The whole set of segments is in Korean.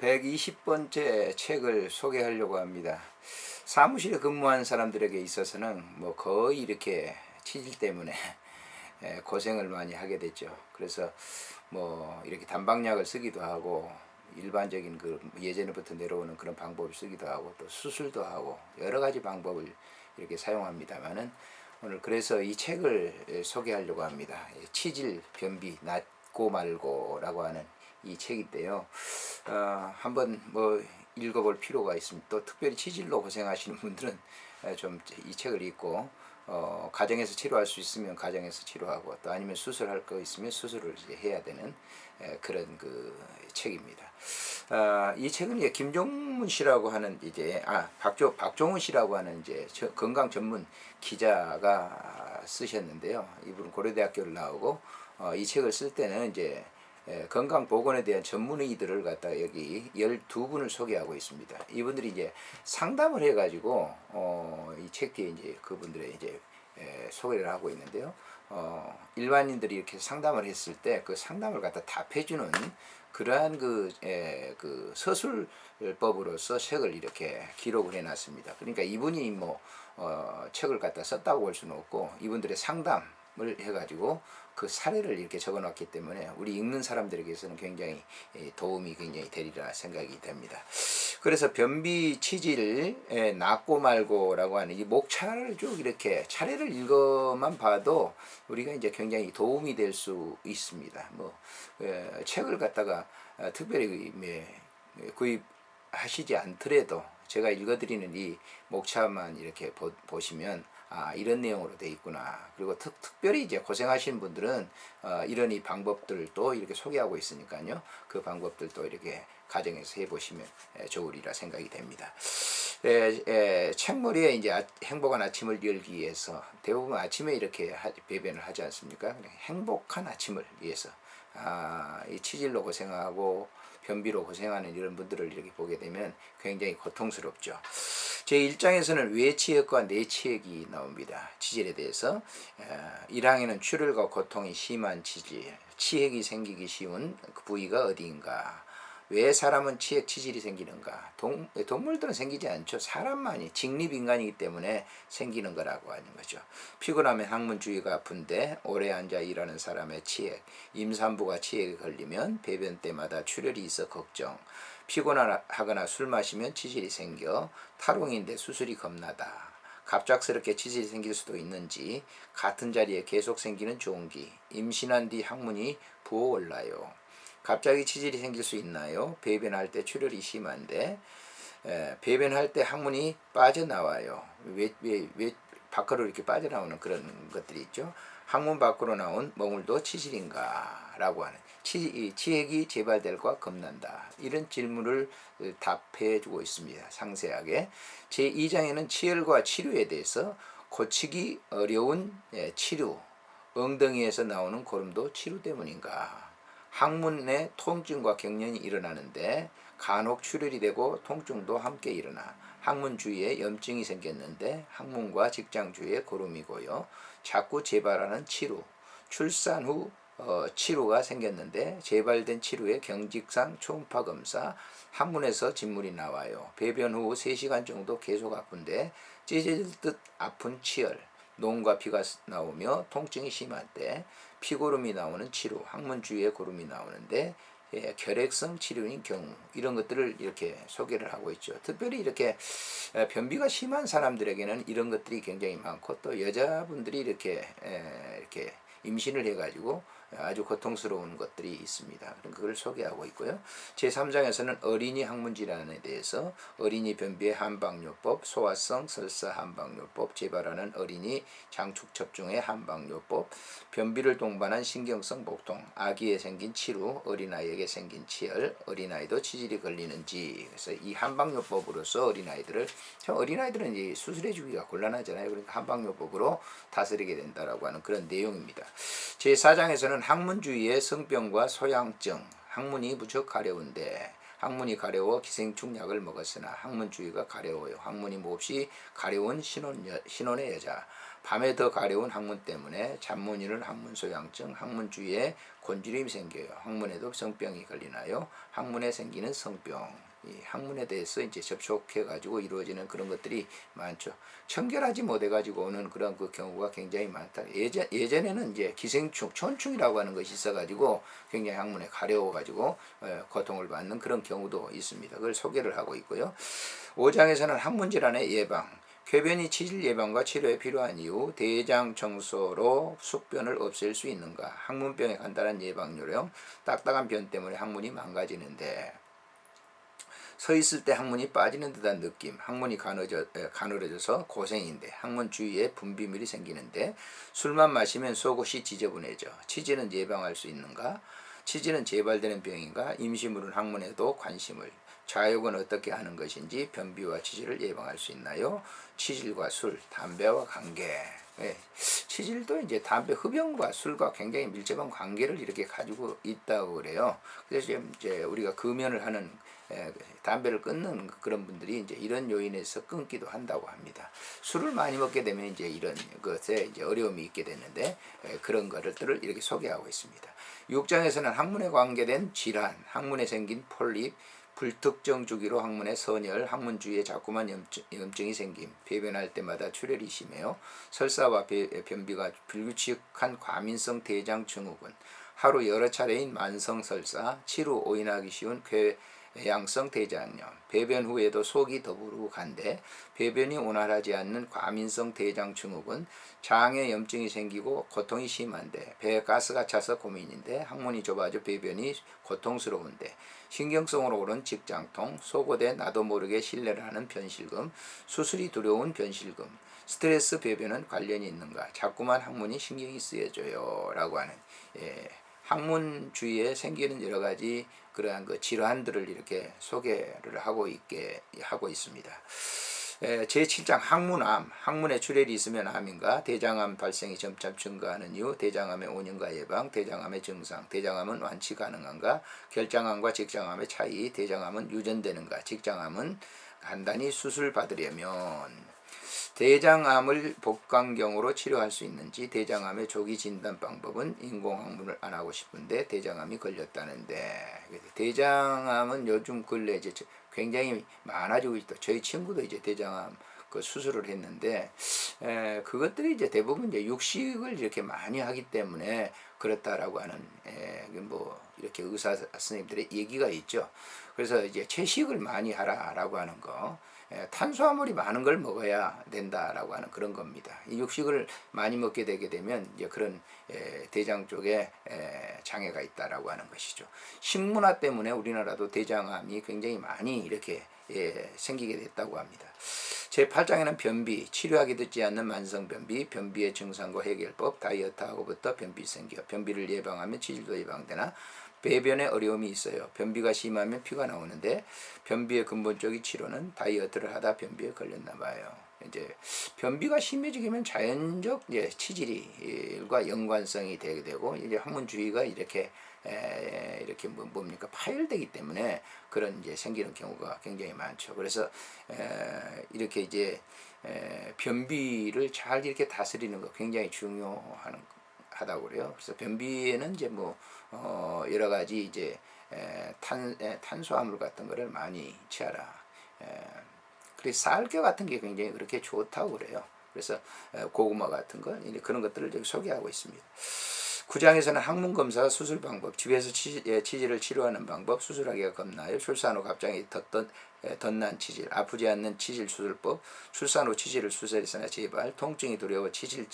120번째 책을 소개하려고 합니다. 사무실에 근무한 사람들에게 있어서는 뭐 거의 이렇게 치질 때문에 고생을 많이 하게 됐죠. 그래서 뭐 이렇게 단방약을 쓰기도 하고 일반적인 그 예전부터 내려오는 그런 방법을 쓰기도 하고 또 수술도 하고 여러 가지 방법을 이렇게 사용합니다만은 오늘 그래서 이 책을 소개하려고 합니다. 치질 변비 낫고 말고라고 하는 이 책인데요. 한번 뭐 읽어볼 필요가 있습니다. 또 특별히 치질로 고생하시는 분들은 좀 이 책을 읽고 가정에서 치료할 수 있으면 가정에서 치료하고 또 아니면 수술할 거 있으면 수술을 이제 해야 되는 그런 그 책입니다. 이 책은 이제 김종문 씨라고 하는 이제 박종훈 씨라고 하는 이제 건강 전문 기자가 쓰셨는데요. 이분은 고려대학교를 나오고 이 책을 쓸 때는 이제 건강보건에 대한 전문의들을 갖다 여기 12분을 소개하고 있습니다. 이분들이 이제 상담을 해가지고 이 책 뒤에 이제 그분들의 이제 소개를 하고 있는데요. 일반인들이 이렇게 상담을 했을 때 그 상담을 갖다 답해주는 그러한 그 서술법으로서 책을 이렇게 기록을 해놨습니다. 그러니까 이분이 뭐 책을 갖다 썼다고 볼 수는 없고 이분들의 상담을 해가지고 그 사례를 이렇게 적어놨기 때문에 우리 읽는 사람들에게서는 굉장히 도움이 굉장히 되리라 생각이 됩니다. 그래서 변비 치질 낫고 말고라고 하는 이 목차를 쭉 이렇게 차례를 읽어만 봐도 우리가 이제 굉장히 도움이 될 수 있습니다. 뭐 책을 갖다가 특별히 구입하시지 않더라도 제가 읽어드리는 이 목차만 이렇게 보시면 이런 내용으로 돼 있구나. 그리고 특별히 이제 고생하시는 분들은 이런 이 방법들도 이렇게 소개하고 있으니까요. 그 방법들도 이렇게 가정에서 해보시면 좋으리라 생각이 됩니다. 책머리에 이제 행복한 아침을 열기 위해서 대부분 아침에 이렇게 배변을 하지 않습니까? 행복한 아침을 위해서 이 치질로 고생하고 변비로 고생하는 이런 분들을 이렇게 보게 되면 굉장히 고통스럽죠. 제 1장에서는 외치액과 내치액이 나옵니다. 치질에 대해서 1항에는 출혈과 고통이 심한 치질, 치액이 생기기 쉬운 그 부위가 어디인가, 왜 사람은 치액 치질이 생기는가. 동물들은 생기지 않죠. 사람만이 직립인간이기 때문에 생기는 거라고 하는 거죠. 피곤하면 항문 주위가 아픈데 오래 앉아 일하는 사람의 치액, 임산부가 치액에 걸리면 배변 때마다 출혈이 있어 걱정, 피곤하거나 술 마시면 치질이 생겨 탈홍인데 수술이 겁나다, 갑작스럽게 치질이 생길 수도 있는지, 같은 자리에 계속 생기는 종기, 임신한 뒤 항문이 부어올라요, 갑자기 치질이 생길 수 있나요? 배변할 때 출혈이 심한데 배변할 때 항문이 빠져나와요. 왜 밖으로 이렇게 빠져나오는 그런 것들이 있죠. 항문 밖으로 나온 멍울도 치질인가? 라고 하는 치액이 재발될까 겁난다. 이런 질문을 답해 주고 있습니다. 상세하게. 제2장에는 치열과 치료에 대해서 고치기 어려운 치료, 엉덩이에서 나오는 고름도 치료 때문인가? 항문에 통증과 경련이 일어나는데 간혹 출혈이 되고 통증도 함께 일어나 항문 주위에 염증이 생겼는데 항문과 직장 주위에 고름이고요. 자꾸 재발하는 치료, 출산 후 치료가 생겼는데 재발된 치료의 경직상 초음파 검사, 항문에서 진물이 나와요. 배변 후 3시간 정도 계속 아픈데 찢어질 듯 아픈 치열, 녹과 피가 나오며 통증이 심할 때 피고름이 나오는 치료, 항문 주위에 고름이 나오는데 결핵성 치료인 경우, 이런 것들을 이렇게 소개를 하고 있죠. 특별히 이렇게 변비가 심한 사람들에게는 이런 것들이 굉장히 많고 또 여자분들이 이렇게 임신을 해가지고 아주 고통스러운 것들이 있습니다. 그걸 소개하고 있고요. 제3장에서는 어린이 항문 질환에 대해서 어린이 변비의 한방요법, 소화성 설사 한방요법, 재발하는 어린이 장축 첩중의 한방요법, 변비를 동반한 신경성 복통, 아기에 생긴 치루, 어린아이에게 생긴 치열, 어린아이도 치질이 걸리는지. 그래서 이 한방요법으로서 어린아이들은 이제 수술해 주기가 곤란하잖아요. 그러니까 한방요법으로 다스리게 된다라고 하는 그런 내용입니다. 제4장에서는 항문 주위의 성병과 소양증, 항문이 무척 가려운데 항문이 가려워 기생충 약을 먹었으나 항문 주위가 가려워요. 항문이 몹시 가려운 신혼의 여자. 밤에 더 가려운 항문 때문에 잠 못 이루는 항문 소양증, 항문 주위에 곤지름이 생겨요. 항문에도 성병이 걸리나요? 항문에 생기는 성병. 이 항문에 대해서 이제 접촉해 가지고 이루어지는 그런 것들이 많죠. 청결하지 못해 가지고 오는 그런 그 경우가 굉장히 많다. 예전에는 이제 기생충, 촌충이라고 하는 것이 있어 가지고 굉장히 항문에 가려워 가지고 고통을 받는 그런 경우도 있습니다. 그걸 소개를 하고 있고요. 5장에서는 항문 질환의 예방, 쾌변이 치질 예방과 치료에 필요한 이유, 대장 청소로 숙변을 없앨 수 있는가, 항문병의 간단한 예방 요령, 딱딱한 변 때문에 항문이 망가지는데 서 있을 때 항문이 빠지는 듯한 느낌, 항문이 가늘어져서 고생인데 항문 주위에 분비물이 생기는데 술만 마시면 속옷이 지저분해져. 치질은 예방할 수 있는가? 치질은 재발되는 병인가? 임시물은 항문에도 관심을. 좌욕은 어떻게 하는 것인지 변비와 치질을 예방할 수 있나요? 치질과 술, 담배와 관계. 예, 치질도 이제 담배 흡연과 술과 굉장히 밀접한 관계를 이렇게 가지고 있다고 그래요. 그래서 이제 우리가 금연을 하는 담배를 끊는 그런 분들이 이제 이런 요인에서 끊기도 한다고 합니다. 술을 많이 먹게 되면 이제 이런 것에 이제 어려움이 있게 되는데 그런 것들을 이렇게 소개하고 있습니다. 6장에서는 항문에 관계된 질환, 항문에 생긴 폴립, 불특정 주기로 항문에 선열, 항문 주위에 자꾸만 염증이 생김, 배변할 때마다 출혈이 심해요. 설사와 변비가 불규칙한 과민성 대장 증후군, 하루 여러 차례인 만성 설사, 치루 오인하기 쉬운 궤양성 대장염, 배변 후에도 속이 더부룩한데 배변이 온활하지 않는 과민성 대장 증후군, 장에 염증이 생기고 고통이 심한데 배에 가스가 차서 고민인데 항문이 좁아져 배변이 고통스러운데 신경성으로 오른 직장통, 속옷에 나도 모르게 실내를 하는 변실금, 수술이 두려운 변실금, 스트레스 배변은 관련이 있는가, 자꾸만 항문이 신경이 쓰여져요 라고 하는 항문 주위에 생기는 여러 가지 그러한 그 질환들을 이렇게 소개를 하고 있습니다. 제7장 항문암, 항문에 출혈이 있으면 암인가, 대장암 발생이 점차 증가하는 이유, 대장암의 원인과 예방, 대장암의 증상, 대장암은 완치 가능한가, 결장암과 직장암의 차이, 대장암은 유전되는가, 직장암은 간단히 수술 받으려면, 대장암을 복강경으로 치료할 수 있는지, 대장암의 조기 진단 방법은, 인공항문을 안 하고 싶은데 대장암이 걸렸다는데, 대장암은 요즘 근래 이제 굉장히 많아지고 있다. 저희 친구도 이제 대장암 그 수술을 했는데 그것들이 이제 대부분 이제 육식을 이렇게 많이 하기 때문에 그렇다라고 하는 뭐 이렇게 의사 선생님들의 얘기가 있죠. 그래서 이제 채식을 많이 하라라고 하는 거. 탄수화물이 많은 걸 먹어야 된다라고 하는 그런 겁니다. 이 육식을 많이 먹게 되게 되면 이제 그런 대장 쪽에 장애가 있다라고 하는 것이죠. 식문화 때문에 우리나라도 대장암이 굉장히 많이 이렇게 생기게 됐다고 합니다. 제8장에는 변비, 치료하기 듣지 않는 만성변비, 변비의 증상과 해결법, 다이어트하고부터 변비 생겨, 변비를 예방하면 치질도 예방되나, 배변에 어려움이 있어요. 변비가 심하면 피가 나오는데 변비의 근본적인 치료는 다이어트를 하다 변비에 걸렸나 봐요. 이제 변비가 심해지면 자연적 치질과 연관성이 되게 되고 이제 항문 주위가 이렇게 뭡니까 파열되기 때문에 그런 이제 생기는 경우가 굉장히 많죠. 그래서 이렇게 이제 변비를 잘 이렇게 다스리는 거 굉장히 중요하다고 그래요. 그래서 변비에는 이제 뭐 여러 가지 이제 탄수화물 같은 거를 많이 취하라. 그리고 쌀겨 같은 게 굉장히 그렇게 좋다고 그래요. 그래서 고구마 같은 거 그런 것들을 여기 소개하고 있습니다. 9장에서는 항문 검사 수술 방법, 집에서 치질을 치료하는 방법, 수술하기가 겁나요? 출산 후 갑자기 덧난 치질, 아프지 않는 치질 수술법, 출산 후 치질을 수술했으나 재발, 통증이 두려워 치질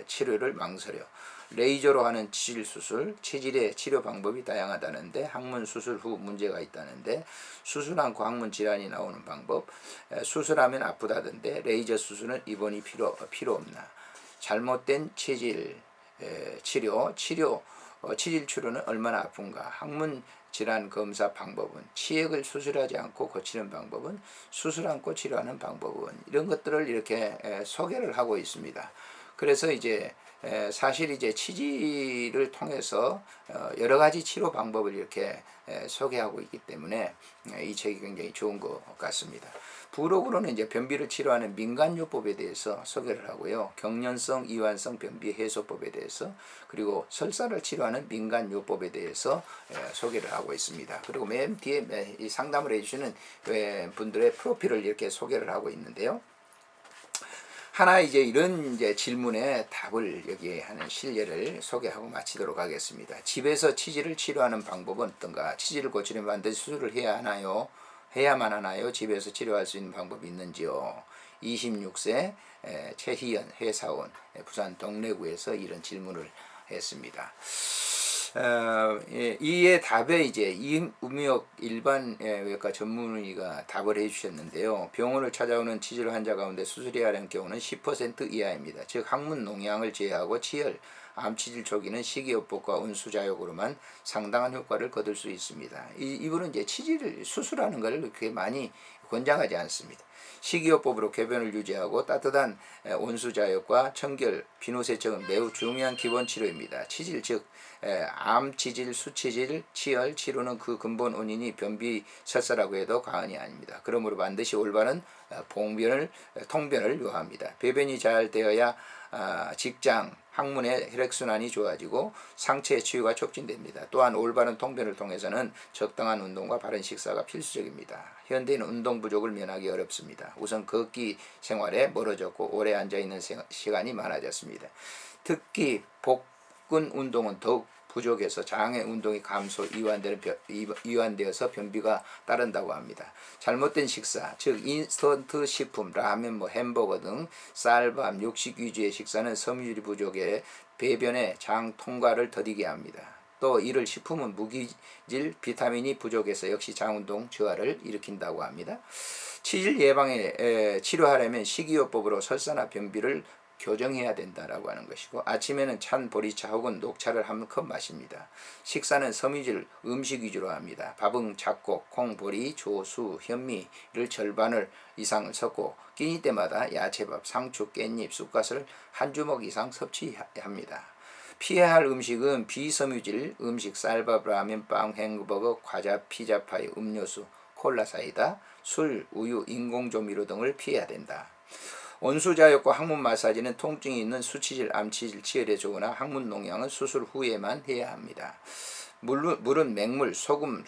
치료를 망설여, 레이저로 하는 치질 수술, 치질의 치료 방법이 다양하다는데 항문 수술 후 문제가 있다는데, 수술 않고 항문 질환이 나오는 방법, 수술하면 아프다던데 레이저 수술은 입원이 필요 없나, 잘못된 치질 치질 치료는 얼마나 아픈가, 항문 질환 검사 방법은, 치액을 수술하지 않고 고치는 방법은, 수술 않고 치료하는 방법은, 이런 것들을 이렇게 소개를 하고 있습니다. 그래서 이제 사실 이제 치질을 통해서 여러 가지 치료 방법을 이렇게 소개하고 있기 때문에 이 책이 굉장히 좋은 것 같습니다. 부록으로는 이제 변비를 치료하는 민간요법에 대해서 소개를 하고요. 경련성, 이완성 변비 해소법에 대해서, 그리고 설사를 치료하는 민간요법에 대해서 소개를 하고 있습니다. 그리고 맨 뒤에 이 상담을 해주시는 분들의 프로필을 이렇게 소개를 하고 있는데요. 하나 이제 이런 이제 질문에 답을 여기에 하는 실례를 소개하고 마치도록 하겠습니다. 집에서 치질을 치료하는 방법은 어떤가? 치질을 고치려면 반드시 수술을 해야 하나요? 해야만 하나요? 집에서 치료할 수 있는 방법이 있는지요? 26세 최희연 회사원 부산 동래구에서 이런 질문을 했습니다. 이에 답에 이제 이음역 일반 외과 전문의가 답을 해주셨는데요. 병원을 찾아오는 치질 환자 가운데 수술해야 하는 경우는 10% 이하입니다. 즉 항문 농양을 제외하고 치열, 암치질 초기는 식이요법과 운수자욕으로만 상당한 효과를 거둘 수 있습니다. 이분은 이제 치질을 수술하는 것을 그렇게 많이 권장하지 않습니다. 식이요법으로 궤변을 유지하고 따뜻한 온수자욕과 청결, 비누세척은 매우 중요한 기본 치료입니다. 치질 즉 암치질, 수치질, 치열, 치료는 그 근본 원인이 변비, 설사라고 해도 과언이 아닙니다. 그러므로 반드시 올바른 통변을 요합니다. 배변이 잘 되어야 직장, 항문의 혈액순환이 좋아지고 상체의 치유가 촉진됩니다. 또한 올바른 통변을 통해서는 적당한 운동과 바른 식사가 필수적입니다. 현대인은 운동 부족을 면하기 어렵습니다. 우선 걷기 생활에 멀어졌고 오래 앉아있는 시간이 많아졌습니다. 특히 복근 운동은 더욱 부족해서 장의 운동이 감소, 이완되어서 변비가 따른다고 합니다. 잘못된 식사, 즉 인스턴트 식품, 라면, 햄버거 등 쌀밥, 육식 위주의 식사는 섬유질 부족에 배변의 장 통과를 더디게 합니다. 또 이를 식품은 무기질, 비타민이 부족해서 역시 장운동 저하를 일으킨다고 합니다. 치질 예방에 치료하려면 식이요법으로 설사나 변비를 교정해야 된다라고 하는 것이고, 아침에는 찬 보리차 혹은 녹차를 한 컵 마십니다. 식사는 섬유질 음식 위주로 합니다. 밥은 잡곡, 콩, 보리, 조수, 현미를 절반을 이상을 섞고 끼니 때마다 야채밥, 상추, 깻잎, 쑥갓을 한 주먹 이상 섭취합니다. 피해야 할 음식은 비섬유질 음식, 쌀밥, 라면, 빵, 햄버거, 과자, 피자, 파이, 음료수, 콜라, 사이다, 술, 우유, 인공조미료 등을 피해야 된다. 온수자욕과 항문 마사지는 통증이 있는 수치질, 암치질, 치열에 좋으나 항문 농양은 수술 후에만 해야 합니다. 물은 맹물, 소금,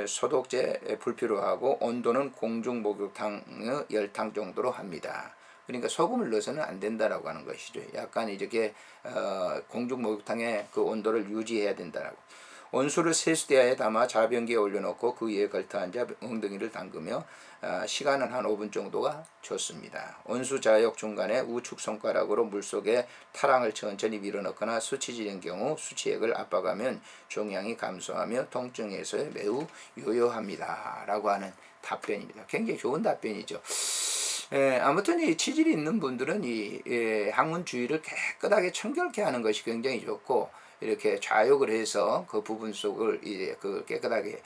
소독제 불필요하고 온도는 공중 목욕탕의 열탕 정도로 합니다. 그러니까 소금을 넣어서는 안 된다라고 하는 것이죠. 약간 이렇게 공중 목욕탕의 그 온도를 유지해야 된다라고. 온수를 세수대야에 담아 자변기에 올려놓고 그 위에 걸터 앉아 엉덩이를 담그며 시간은 한 5분 정도가 좋습니다. 온수자욕 중간에 우측 손가락으로 물속에 타랑을 천천히 밀어넣거나 수치질인 경우 수치액을 압박하면 종양이 감소하며 통증 해소에 매우 유효합니다. 라고 하는 답변입니다. 굉장히 좋은 답변이죠. 아무튼 이 치질이 있는 분들은 이 항문 주위를 깨끗하게 청결케 하는 것이 굉장히 좋고, 이렇게 좌욕을 해서 그 부분 속을 이제 그 깨끗하게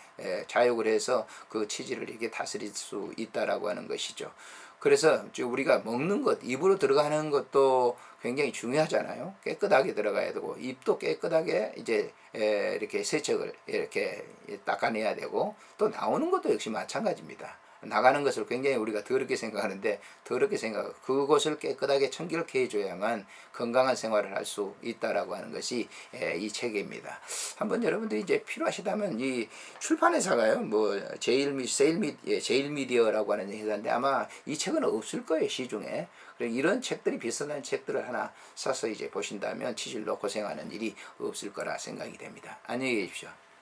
좌욕을 해서 그 치질을 이렇게 다스릴 수 있다라고 하는 것이죠. 그래서 우리가 먹는 것, 입으로 들어가는 것도 굉장히 중요하잖아요. 깨끗하게 들어가야 되고, 입도 깨끗하게 이제 이렇게 세척을 이렇게 닦아내야 되고, 또 나오는 것도 역시 마찬가지입니다. 나가는 것을 굉장히 우리가 더럽게 생각하는데, 그것을 깨끗하게 청결케 해줘야만 건강한 생활을 할 수 있다라고 하는 것이 이 책입니다. 한번 여러분들이 이제 필요하시다면 이 출판회사가요, 제일미디어라고 하는 회사인데 아마 이 책은 없을 거예요, 시중에. 이런 책들이 비슷한 책들을 하나 사서 이제 보신다면 치질로 고생하는 일이 없을 거라 생각이 됩니다. 안녕히 계십시오.